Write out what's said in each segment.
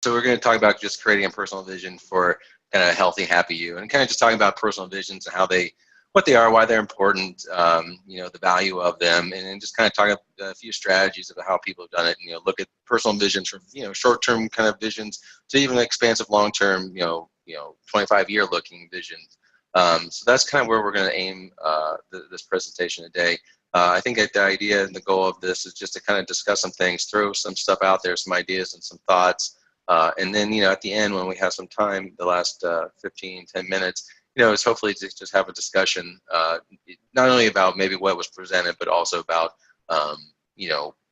So we're going to talk about just creating a personal vision for kind of a healthy, happy you, and kind of just talking about personal visions and how they, what they are, why they're important, the value of them, and then just kind of talk about a few strategies of how people have done it. And, look at personal visions from short-term kind of visions to even expansive, long-term, 25-year looking visions. So that's kind of where we're going to aim this presentation today. I think the idea and the goal of this is just to kind of discuss some things, throw some stuff out there, some ideas and some thoughts. And then, at the end, when we have some time, the last 10 minutes, is hopefully to just have a discussion, not only about maybe what was presented, but also about,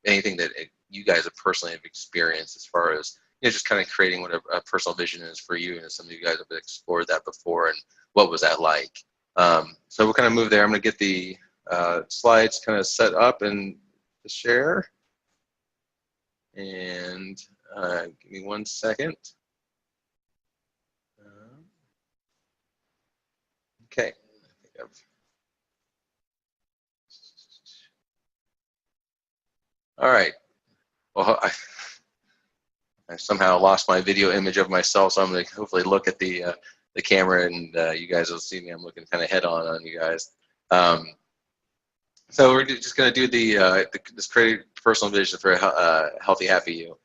anything that you guys have personally have experienced as far as, just kind of creating what a personal vision is for you. And some of you guys have explored that before, and what was that like? So we'll kind of move there. I'm going to get the slides kind of set up and to share. And give me 1 second. Okay. All right. Well, I somehow lost my video image of myself, so I'm going to hopefully look at the camera, and you guys will see me. I'm looking kind of head on you guys. So we're just going to do this creative personal vision for a healthy, happy you.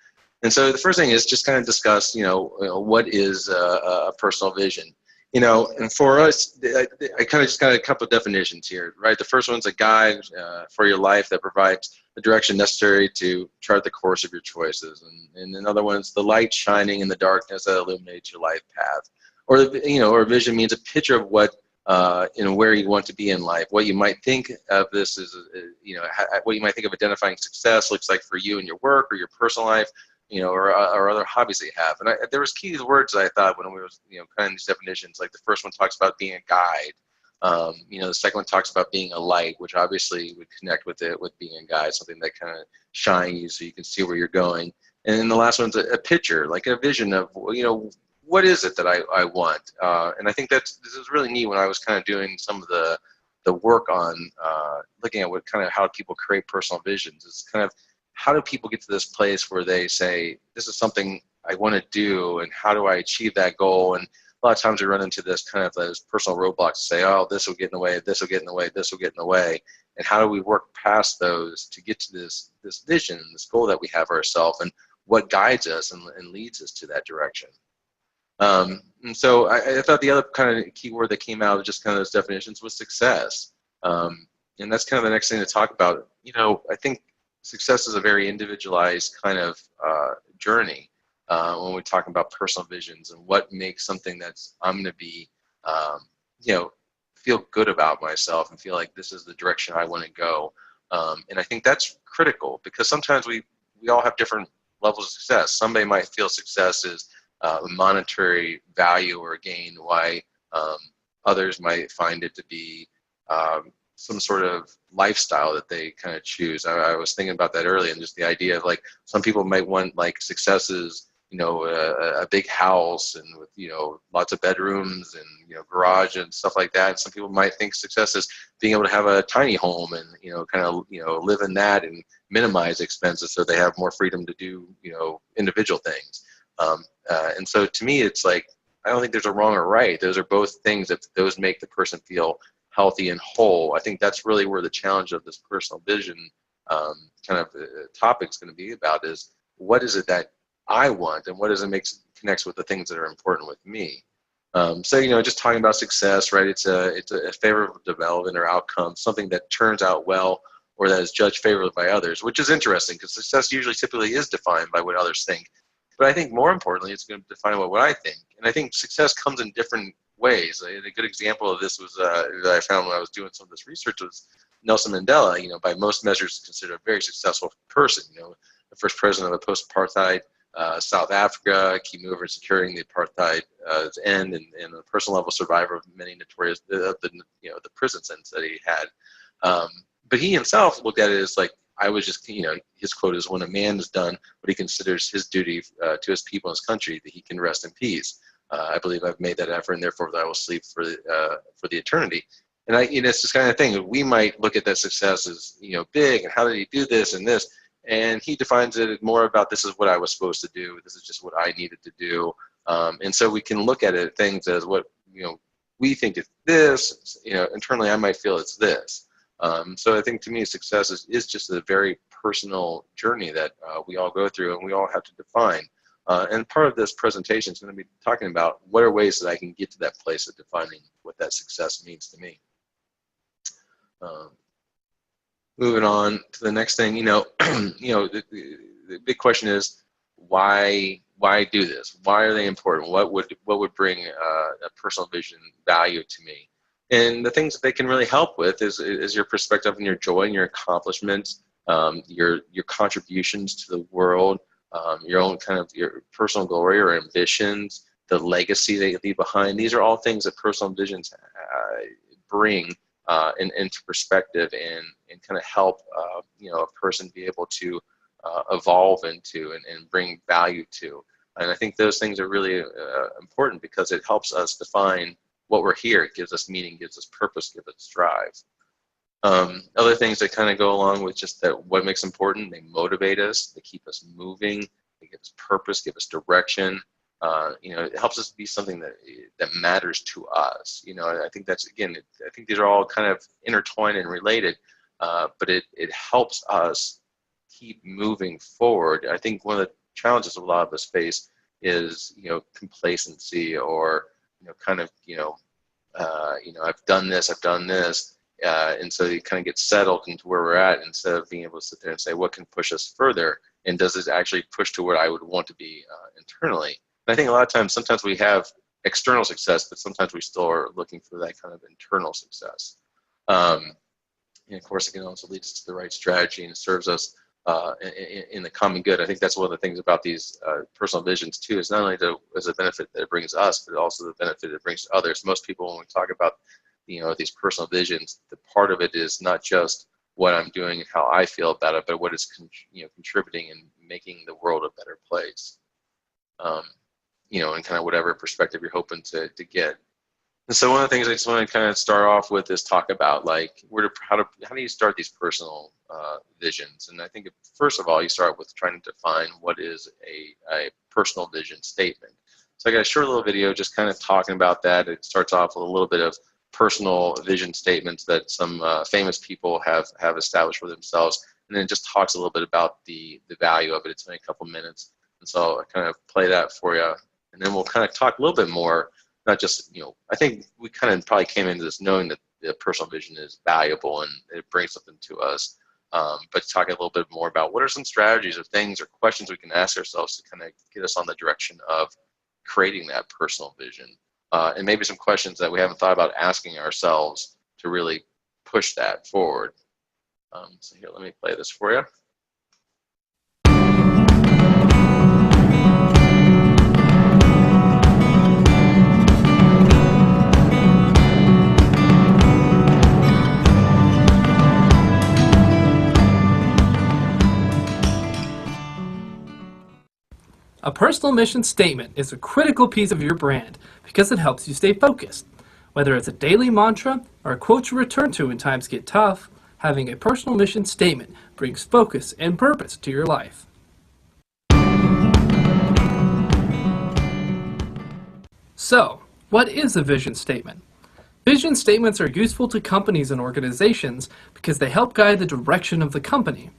And so the first thing is just kind of discuss, what is a personal vision. And for us, I kind of just got a couple of definitions here, right? The first one's a guide for your life that provides the direction necessary to chart the course of your choices. And another one's the light shining in the darkness that illuminates your life path. Or, or vision means a picture of what, where you want to be in life. What you might think of this is, what you might think of identifying success looks like for you in your work or your personal life, or other hobbies that you have. And there was key words that I thought when we was, kind of these definitions. Like the first one talks about being a guide. The second one talks about being a light, which obviously would connect with being a guide, something that kind of shines you so you can see where you're going. And then the last one's a picture, like a vision of, what is it that I want? And I think this is really neat when I was kind of doing some of the work on looking at what kind of how people create personal visions. It's kind of, how do people get to this place where they say, this is something I want to do, and how do I achieve that goal? And a lot of times we run into this kind of those personal roadblocks to say, oh, this will get in the way, this will get in the way, this will get in the way. And how do we work past those to get to this vision, this goal that we have ourselves, and what guides us and leads us to that direction? And so I thought the other kind of key word that came out of just kind of those definitions was success. And that's kind of the next thing to talk about. I think success is a very individualized kind of journey when we're talking about personal visions and what makes something that's I'm going to be, feel good about myself and feel like this is the direction I want to go. And I think that's critical, because sometimes we all have different levels of success. Somebody might feel success is a monetary value or gain, why others might find it to be some sort of lifestyle that they kind of choose. I was thinking about that earlier, and just the idea of like some people might want like successes, a big house and with lots of bedrooms and garage and stuff like that. And some people might think success is being able to have a tiny home and kind of live in that and minimize expenses so they have more freedom to do individual things. And so to me, it's like I don't think there's a wrong or right. Those are both things that those make the person feel healthy and whole. I think that's really where the challenge of this personal vision kind of topic is going to be about, is what is it that I want and what does it connects with the things that are important with me. So just talking about success, right? It's a favorable development or outcome, something that turns out well or that is judged favorably by others, which is interesting because success usually typically is defined by what others think. But I think more importantly, it's going to define what I think. And I think success comes in different ways. A good example of this was that I found when I was doing some of this research was Nelson Mandela. By most measures considered a very successful person. The first president of a post-apartheid South Africa, key mover in securing the apartheid end, and a personal level survivor of many notorious the prison sentence that he had. But he himself looked at it as like, I was just, his quote is, when a man has done what he considers his duty to his people and his country, that he can rest in peace. I believe I've made that effort, and therefore that I will sleep for the eternity. And it's this kind of thing. We might look at that success as, big, and how did he do this and this? And he defines it more about, this is what I was supposed to do, this is just what I needed to do. And so we can look at it, things as what, we think it's this, internally I might feel it's this. So I think to me success is just a very personal journey that we all go through and we all have to define. And part of this presentation is going to be talking about what are ways that I can get to that place of defining what that success means to me. Moving on to the next thing, the big question is why do this? Why are they important? What would bring a personal vision value to me? And the things that they can really help with is your perspective and your joy and your accomplishments, your contributions to the world, your own kind of your personal glory or ambitions, the legacy that you leave behind. These are all things that personal visions bring into perspective and kind of help a person be able to evolve into and bring value to. And I think those things are really important because it helps us define what we're here. It gives us meaning, gives us purpose, gives us drive. Other things that kind of go along with just that, what makes important, they motivate us, they keep us moving, they give us purpose, give us direction. It helps us be something that matters to us. I think that's, again, I think these are all kind of intertwined and related, but it helps us keep moving forward. I think one of the challenges a lot of us face is, complacency or, I've done this, and so you kind of get settled into where we're at instead of being able to sit there and say, what can push us further? And does it actually push to where I would want to be internally? And I think a lot of times, sometimes we have external success, but sometimes we still are looking for that kind of internal success. And of course, it can also lead us to the right strategy and serves us in the common good. I think that's one of the things about these personal visions too, is not only as a benefit that it brings us, but also the benefit it brings to others. Most people, when we talk about these personal visions, the part of it is not just what I'm doing and how I feel about it, but what is contributing and making the world a better place. And kind of whatever perspective you're hoping to get. And so one of the things I just want to kind of start off with is talk about how do you start these personal visions? And I think first of all, you start with trying to define what is a personal vision statement. So I got a short little video just kind of talking about that. It starts off with a little bit of personal vision statements that some famous people have established for themselves, and then it just talks a little bit about the value of it. It's only a couple minutes, and so I kind of play that for you, and then we'll kind of talk a little bit more. Not just, I think we kind of probably came into this knowing that the personal vision is valuable and it brings something to us, but talk a little bit more about what are some strategies or things or questions we can ask ourselves to kind of get us on the direction of creating that personal vision. And maybe some questions that we haven't thought about asking ourselves to really push that forward. So here, let me play this for you. A personal mission statement is a critical piece of your brand because it helps you stay focused. Whether it's a daily mantra or a quote you return to when times get tough, having a personal mission statement brings focus and purpose to your life. So, what is a vision statement? Vision statements are useful to companies and organizations because they help guide the direction of the company.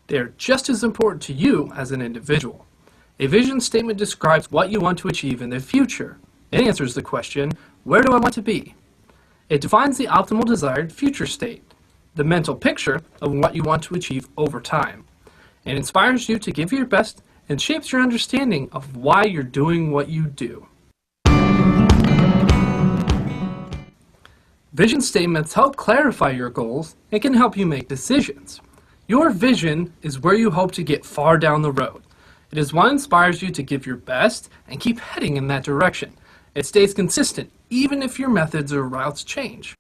They are just as important to you as an individual. A vision statement describes what you want to achieve in the future. It answers the question, where do I want to be? It defines the optimal desired future state, the mental picture of what you want to achieve over time. It inspires you to give your best and shapes your understanding of why you're doing what you do. Vision statements help clarify your goals and can help you make decisions. Your vision is where you hope to get far down the road. It is what inspires you to give your best and keep heading in that direction. It stays consistent even if your methods or routes change.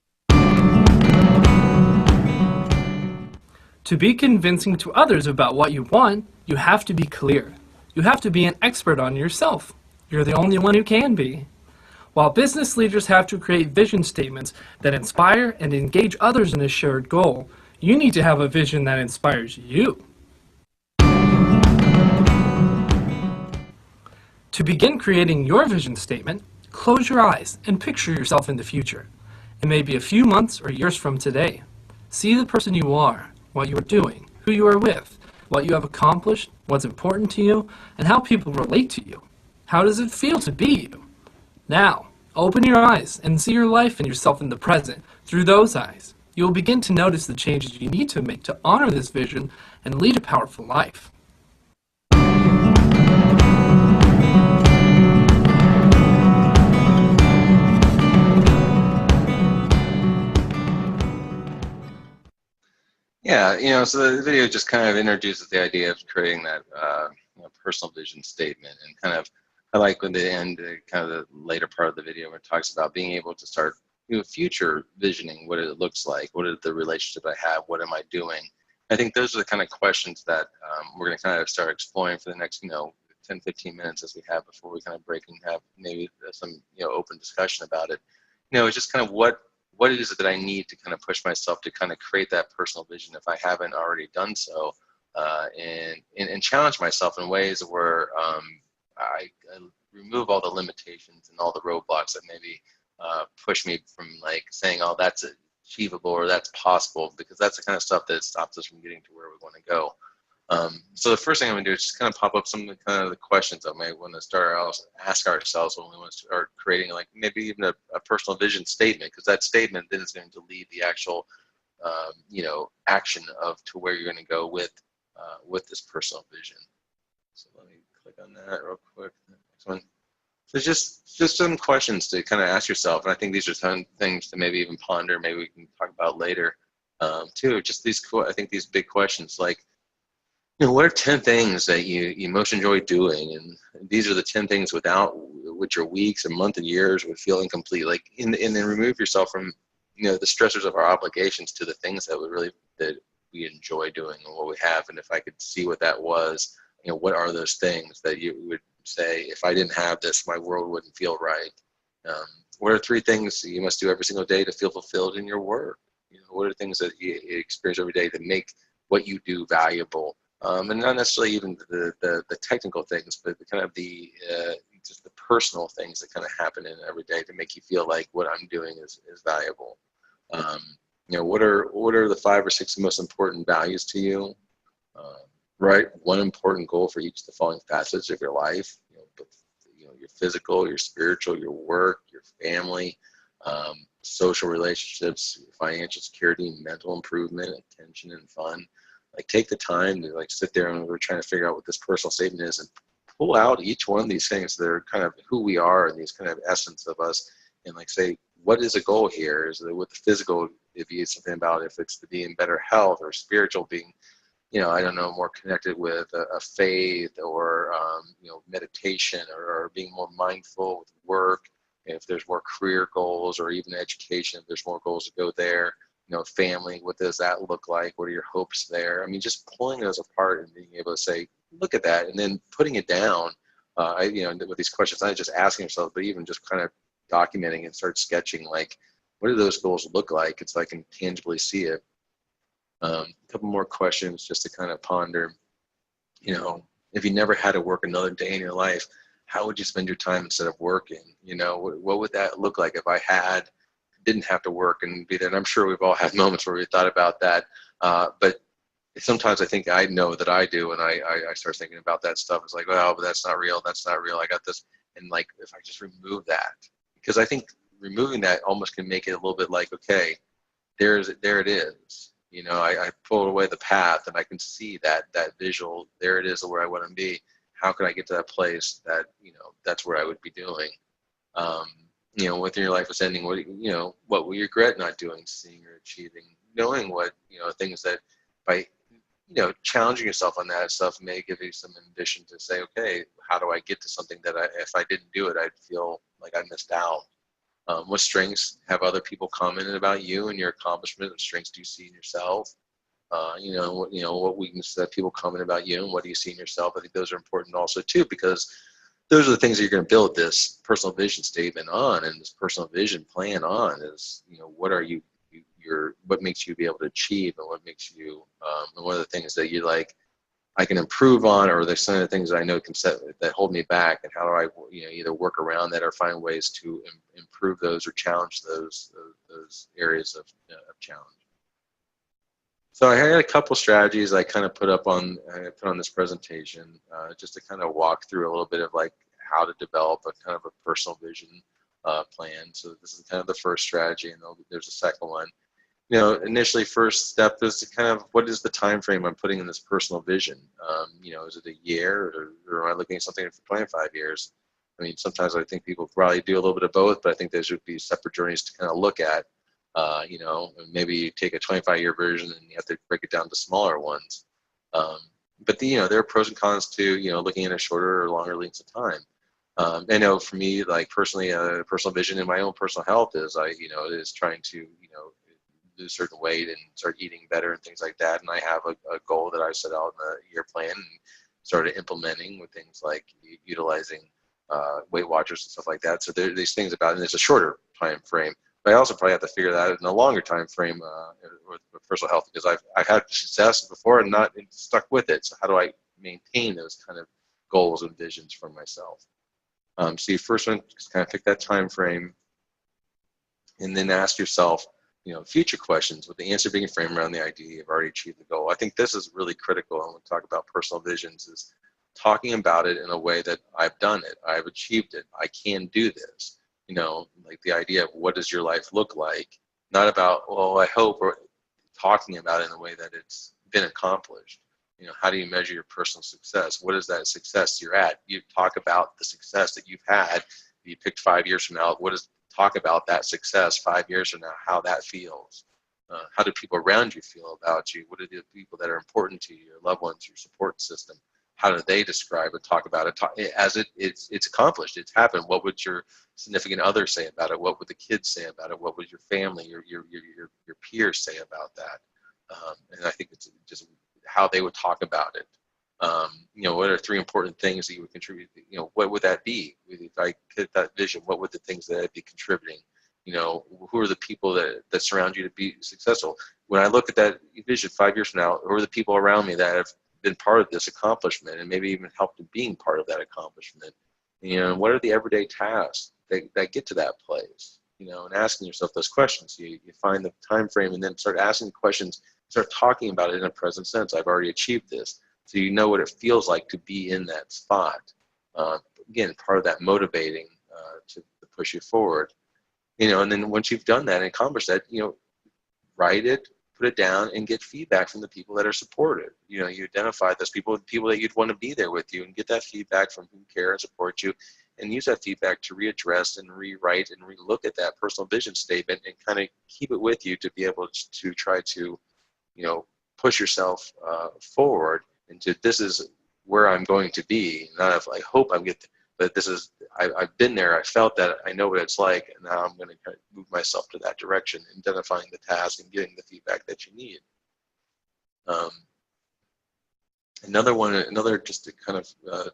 To be convincing to others about what you want, you have to be clear. You have to be an expert on yourself. You're the only one who can be. While business leaders have to create vision statements that inspire and engage others in a shared goal, you need to have a vision that inspires you. To begin creating your vision statement, close your eyes and picture yourself in the future. It may be a few months or years from today. See the person you are, what you are doing, who you are with, what you have accomplished, what's important to you, and how people relate to you. How does it feel to be you? Now, open your eyes and see your life and yourself in the present through those eyes. You will begin to notice the changes you need to make to honor this vision and lead a powerful life. Yeah, so the video just kind of introduces the idea of creating that personal vision statement, and kind of, I like when the end, kind of the later part of the video where it talks about being able to start future visioning, what it looks like, what is the relationship I have, what am I doing. I think those are the kind of questions that we're going to kind of start exploring for the next 10, 15 minutes as we have before we kind of break and have maybe some open discussion about it. It's just kind of what is it that I need to kind of push myself to kind of create that personal vision if I haven't already done so, and challenge myself in ways where I remove all the limitations and all the roadblocks that maybe push me from like saying, oh, that's achievable or that's possible, because that's the kind of stuff that stops us from getting to where we want to go. So the first thing I'm going to do is just kind of pop up some of the kind of the questions that we might want to start ask ourselves when we want to start creating, like maybe even a personal vision statement, because that statement then is going to lead the actual action to where you're going to go with this personal vision. So let me click on that real quick. Next one. So just some questions to kind of ask yourself, and I think these are some things to maybe even ponder. Maybe we can talk about later too. Just these, I think these big questions like, what are 10 things that you most enjoy doing? And these are the 10 things without which your weeks and months and years would feel incomplete. Like, and then remove yourself from, the stressors of our obligations to the things that we enjoy doing and what we have. And if I could see what that was, what are those things that you would say, if I didn't have this, my world wouldn't feel right? What are 3 things you must do every single day to feel fulfilled in your work? What are things that you experience every day that make what you do valuable? And not necessarily even the technical things, but the kind of just the personal things that kind of happen in every day to make you feel like what I'm doing is valuable. What are the 5 or 6 most important values to you? Right, one important goal for each of the following facets of your life. Your physical, your spiritual, your work, your family, social relationships, financial security, mental improvement, attention, and fun. Like, take the time to like sit there and we're trying to figure out what this personal statement is, and pull out each one of these things that are kind of who we are and these kind of essence of us, and like say, what is a goal here? Is it with the physical, if you something about if it's to be in better health, or spiritual being, I don't know, more connected with a faith, or meditation, or being more mindful with work. If there's more career goals, or even education, if there's more goals to go there. Family, what does that look like? What are your hopes there? I mean, just pulling those apart and being able to say, look at that, and then putting it down. With these questions, not just asking yourself, but even just kind of documenting and start sketching, like, what do those goals look like? It's like I can tangibly see it. A couple more questions just to kind of ponder. If you never had to work another day in your life, how would you spend your time instead of working? What would that look like if I didn't have to work and be there? And I'm sure we've all had moments where we thought about that. But sometimes I think I know that I do, and I start thinking about that stuff. It's like, well, but that's not real. That's not real. I got this. And like, if I just remove that, because I think removing that almost can make it a little bit like, okay, there it is. I pull away the path and I can see that visual. There it is, where I want to be. How can I get to that place that, that's where I would be doing? Within your life is ending, what will you regret not doing, seeing, or achieving? Knowing what, things that by, challenging yourself on that stuff may give you some ambition to say, okay, how do I get to something that if I didn't do it, I'd feel like I missed out? What strengths have other people commented about you and your accomplishment? What strengths do you see in yourself? What weaknesses have people comment about you, and what do you see in yourself? I think those are important also too, because those are the things that you're going to build this personal vision statement on, and this personal vision plan on is, what are you, what makes you be able to achieve, and what makes you, and one of the things that you like, I can improve on, or there's some of the things that I know that hold me back, and how do I, either work around that or find ways to improve those or challenge those areas of challenge. So I had a couple strategies I kind of put on this presentation, just to kind of walk through a little bit of like how to develop a kind of a personal vision plan. So this is kind of the first strategy, and there's a second one. Initially, first step is to kind of, what is the time frame I'm putting in this personal vision? Is it a year, or am I looking at something for 25 years? I mean, sometimes I think people probably do a little bit of both, but I think those would be separate journeys to kind of look at. Maybe you take a 25-year version and you have to break it down to smaller ones. But there are pros and cons to, looking at a shorter or longer lengths of time. I know for me, like personally, a personal vision in my own personal health is is trying to, lose a certain weight and start eating better and things like that. And I have a goal that I set out in the year plan and started implementing with things like utilizing Weight Watchers and stuff like that. So there are these things about it, and it's a shorter time frame. But I also probably have to figure that out in a longer time frame with personal health, because I've had success before and not stuck with it. So how do I maintain those kind of goals and visions for myself? So you first want to kind of pick that time frame, and then ask yourself, future questions, with the answer being framed around the idea you've already achieved the goal. I think this is really critical when we talk about personal visions, is talking about it in a way that I've done it, I've achieved it, I can do this. Like the idea of what does your life look like, not about, well, I hope, or talking about it in a way that it's been accomplished. How do you measure your personal success? What is that success you're at? You talk about the success that you've had. You picked 5 years from now. Talk about that success 5 years from now, how that feels. How do people around you feel about you? What are the people that are important to you, your loved ones, your support system? How do they describe it, talk about it, as it's accomplished, it's happened? What would your significant other say about it? What would the kids say about it? What would your family, your peers say about that? And I think it's just how they would talk about it. What are 3 important things that you would contribute? What would that be? If I hit that vision, what would the things that I'd be contributing? Who are the people that surround you to be successful? When I look at that vision 5 years from now, who are the people around me that have been part of this accomplishment and maybe even helped in being part of that accomplishment? What are the everyday tasks that get to that place? And asking yourself those questions. You find the time frame and then start asking questions, start talking about it in a present sense. I've already achieved this. So you know what it feels like to be in that spot. Again, part of that motivating to push you forward. And then once you've done that and accomplished that, write it, put it down, and get feedback from the people that are supportive. You identify those people that you'd want to be there with you, and get that feedback from who care and support you, and use that feedback to readdress and rewrite and relook at that personal vision statement, and kind of keep it with you to be able to try to, push yourself forward into, this is where I'm going to be. Not of like, hope I'm get, but this is, I've been there, I felt that, I know what it's like, and now I'm going to kind of move myself to that direction, identifying the task and getting the feedback that you need. Another just a kind of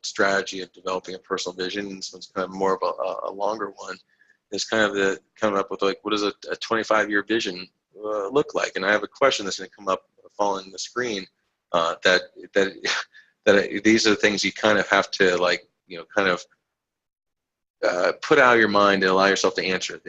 strategy of developing a personal vision, and this one's kind of more of a longer one, is kind of coming up with like, what does a 25-year vision look like? And I have a question that's going to come up following the screen. That these are the things you kind of have to put out of your mind and allow yourself to answer.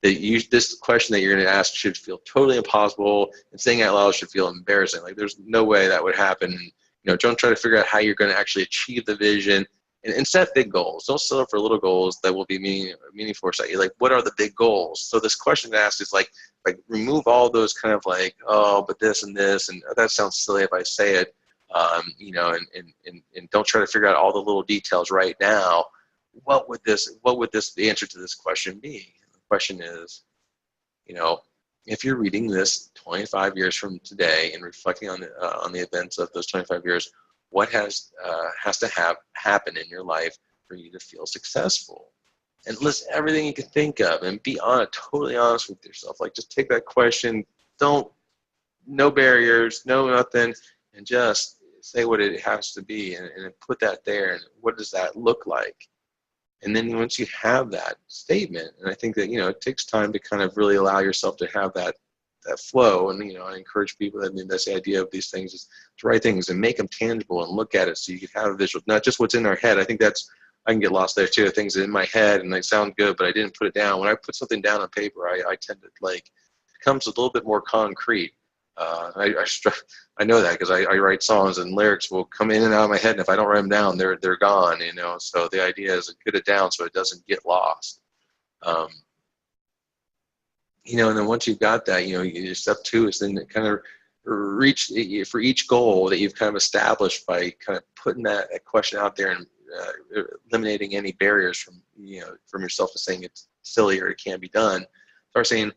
This question that you're going to ask should feel totally impossible, and saying it out loud should feel embarrassing. Like there's no way that would happen. Don't try to figure out how you're going to actually achieve the vision, and set big goals. Don't settle for little goals that will be meaningful for you. Like, what are the big goals? So this question to ask is like remove all those kind of like, oh, but this and this, and that sounds silly if I say it, and don't try to figure out all the little details right now. What would the answer to this question be? The question is, if you're reading this 25 years from today and reflecting on the events of those 25 years, what has to happen in your life for you to feel successful? And list everything you can think of, and be totally honest with yourself. Like, just take that question, no barriers, no nothing, and just say what it has to be, and put that there. And what does that look like? And then once you have that statement, and I think that, it takes time to kind of really allow yourself to have that that flow. And, you know, I encourage people, I mean, that's the idea of these things, is to write things and make them tangible and look at it so you can have a visual, not just what's in our head. I think that's, I can get lost there too. Things in my head and they sound good, but I didn't put it down. When I put something down on paper, I tend to like, it becomes a little bit more concrete. I know that because I write songs and lyrics will come in and out of my head, and if I don't write them down, they're gone, you know. So the idea is to get it down so it doesn't get lost. You know, and then once you've got that, you know, step two is then kind of reach for each goal that you've kind of established by kind of putting that question out there and eliminating any barriers from, you know, from yourself to saying it's silly or it can't be done. Start saying,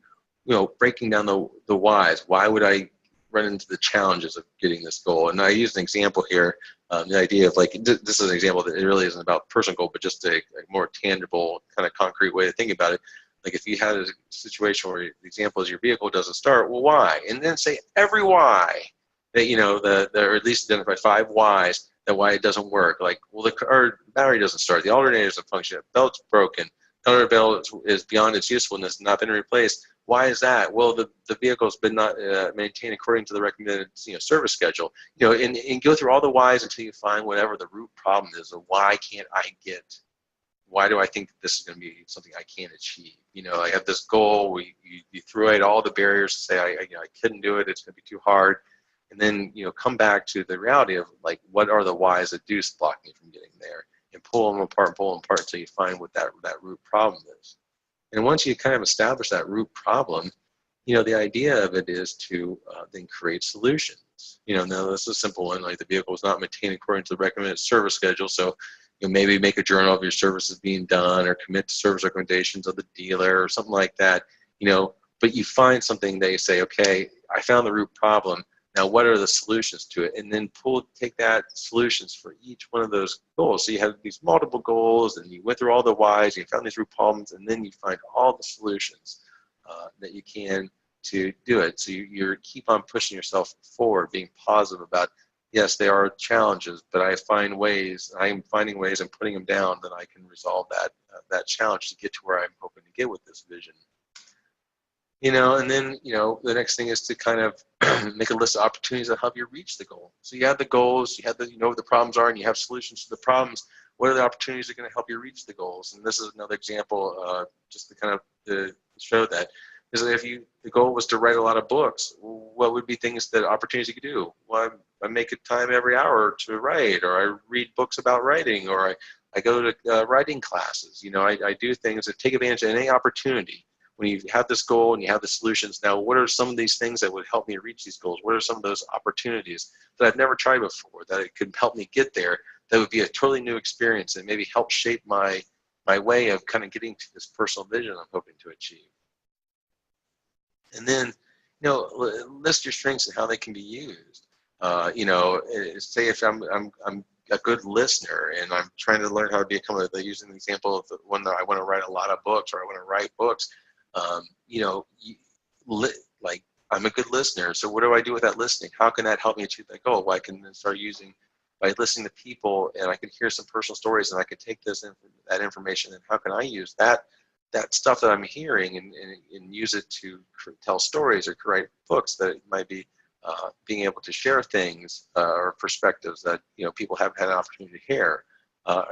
you know, breaking down the whys. Why would I run into the challenges of getting this goal? And I use an example here, the idea of like, this is an example that it really isn't about personal goal, but just a more tangible kind of concrete way to think about it. Like if you had a situation where the example is your vehicle doesn't start, well, why? And then say every why that, you know, or at least identify 5 whys that why it doesn't work. Like, well, the car battery doesn't start, the alternator doesn't function, the belt's broken, the belt is beyond its usefulness, not been replaced. Why is that? Well, the vehicle's been not maintained according to the recommended, you know, service schedule. You know, and go through all the whys until you find whatever the root problem is. Of why can't I get? Why do I think that this is going to be something I can't achieve? You know, I have this goal. You throw out all the barriers to say I couldn't do it. It's going to be too hard. And then, you know, come back to the reality of like, what are the whys that do block me from getting there, and pull them apart until you find what that root problem is. And once you kind of establish that root problem, you know, the idea of it is to then create solutions. You know, now this is a simple one, like the vehicle is not maintained according to the recommended service schedule. So, you know, maybe make a journal of your services being done, or commit to service recommendations of the dealer or something like that, you know, but you find something that you say, okay, I found the root problem. Now, what are the solutions to it? And then take that solutions for each one of those goals. So you have these multiple goals, and you went through all the whys, you found these root problems, and then you find all the solutions that you can to do it. So you keep on pushing yourself forward, being positive about, yes, there are challenges, but I am finding ways and putting them down that I can resolve that challenge to get to where I'm hoping to get with this vision. You know, and then, you know, the next thing is to kind of make a list of opportunities that help you reach the goal. So you have the goals, you know what the problems are, and you have solutions to the problems. What are the opportunities that are going to help you reach the goals? And this is another example, just to kind of show that. Is that if the goal was to write a lot of books, what would be opportunities you could do? Well, I make a time every hour to write, or I read books about writing, or I go to writing classes. You know, I do things that take advantage of any opportunity. When you have this goal and you have the solutions, now what are some of these things that would help me reach these goals? What are some of those opportunities that I've never tried before that it could help me get there? That would be a totally new experience and maybe help shape my way of kind of getting to this personal vision I'm hoping to achieve. And then, you know, list your strengths and how they can be used. You know, say if I'm a good listener and I'm trying to learn how to become using the example of the one that I want to write a lot of books, or I want to write books. You know, like I'm a good listener. So what do I do with that listening? How can that help me achieve that goal? Well, I can then start using, by listening to people, and I can hear some personal stories, and I can take that information, and how can I use that stuff that I'm hearing and use it to tell stories or write books that might be being able to share things or perspectives that, you know, people haven't had an opportunity to hear.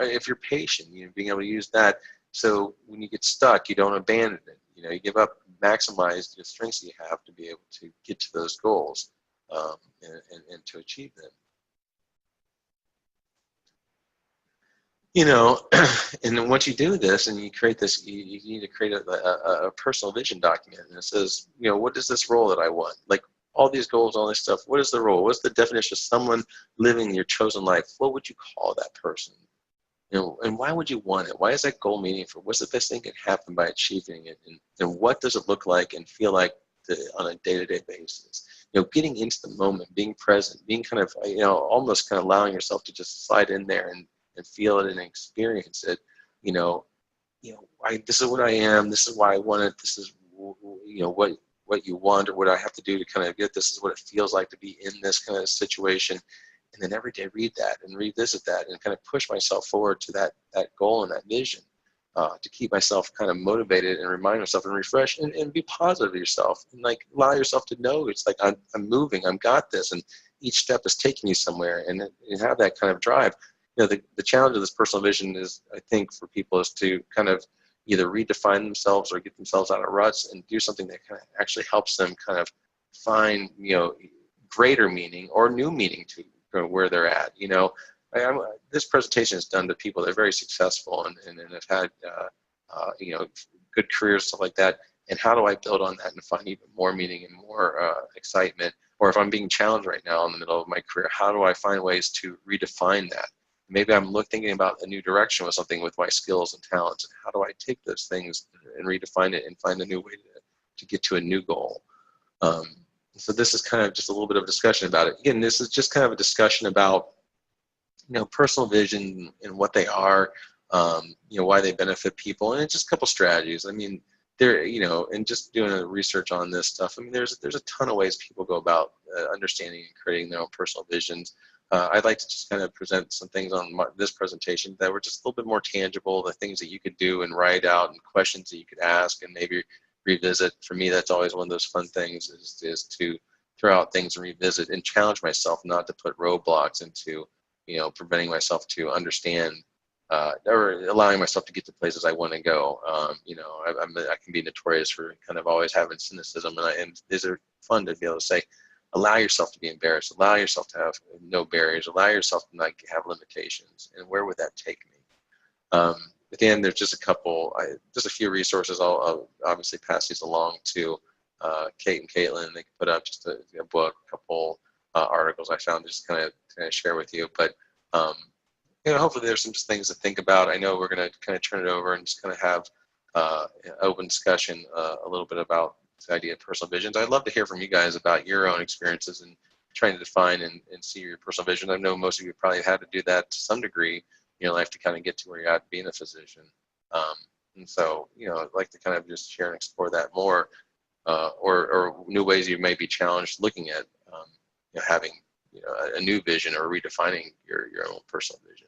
If you're patient, you know, being able to use that. So when you get stuck, you don't abandon it. You know, you give up, maximize the strengths that you have to be able to get to those goals and to achieve them. You know, and then once you do this and you create this, you need to create a personal vision document. And it says, you know, what is this role that I want? Like all these goals, all this stuff, what is the role? What's the definition of someone living your chosen life? What would you call that person? You know, and why would you want it? Why is that goal meaningful? What's the best thing that can happen by achieving it? And what does it look like and feel like on a day-to-day basis? You know, getting into the moment, being present, being kind of, you know, almost kind of allowing yourself to just slide in there and feel it and experience it. You know, this is what I am. This is why I want it. This is, you know, what you want, or what I have to do to kind of get. This is what it feels like to be in this kind of situation. And then every day read that and revisit that and kind of push myself forward to that goal and that vision. to keep myself kind of motivated and remind myself and refresh and be positive of yourself and like allow yourself to know it's like I'm moving, I've got this, and each step is taking you somewhere, and have that kind of drive. You know, the challenge of this personal vision is, I think, for people is to kind of either redefine themselves or get themselves out of ruts and do something that kind of actually helps them kind of find, you know, greater meaning or new meaning to where they're at. You know, this presentation is done to people that are very successful and have had, you know, good careers, stuff like that. And how do I build on that and find even more meaning and more excitement? Or if I'm being challenged right now in the middle of my career, how do I find ways to redefine that? Maybe I'm thinking about a new direction with something with my skills and talents. And how do I take those things and redefine it and find a new way to get to a new goal? So this is kind of just a little bit of a discussion about it. Again, this is just kind of a discussion about, you know, personal vision and what they are, you know, why they benefit people, and it's just a couple strategies. I mean, there, you know, and just doing a research on this stuff. I mean, there's a ton of ways people go about understanding and creating their own personal visions. I'd like to just kind of present some things on this presentation that were just a little bit more tangible, the things that you could do and write out and questions that you could ask and maybe revisit. For me, that's always one of those fun things is to throw out things and revisit and challenge myself not to put roadblocks into, you know, preventing myself to understand or allowing myself to get to places I want to go. You know, I can be notorious for kind of always having cynicism, and these are fun to be able to say, allow yourself to be embarrassed, allow yourself to have no barriers, allow yourself to not have limitations, and where would that take me? At the end, there's just just a few resources. I'll obviously pass these along to Kate and Caitlin. They can put up just a book, a couple articles I found, just kind of share with you. But you know, hopefully there's some things to think about. I know we're going to kind of turn it over and just kind of have an open discussion a little bit about the idea of personal visions. I'd love to hear from you guys about your own experiences and trying to define and see your personal vision. I know most of you probably had to do that to some degree in your life to kind of get to where you're at being a physician. And so, you know, I'd like to kind of just share and explore that more, or new ways you may be challenged looking at, you know, having, you know, a new vision or redefining your own personal vision.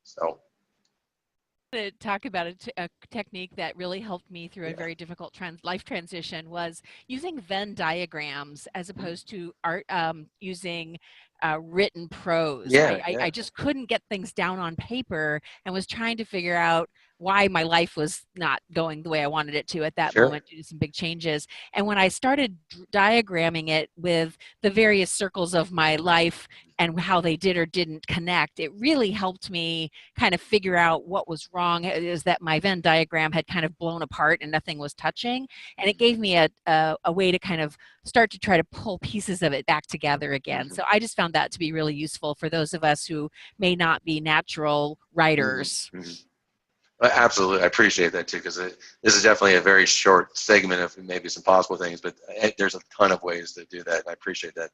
So. To talk about a technique that really helped me through a very difficult life transition was using Venn diagrams as opposed to using written prose. I just couldn't get things down on paper and was trying to figure out why my life was not going the way I wanted it to at that moment due to some big changes. And when I started diagramming it with the various circles of my life and how they did or didn't connect, it really helped me kind of figure out what was wrong. It is that my Venn diagram had kind of blown apart and nothing was touching. And it gave me a way to kind of start to try to pull pieces of it back together again. So I just found that to be really useful for those of us who may not be natural writers. Absolutely. I appreciate that too, because this is definitely a very short segment of maybe some possible things, but there's a ton of ways to do that. And I appreciate that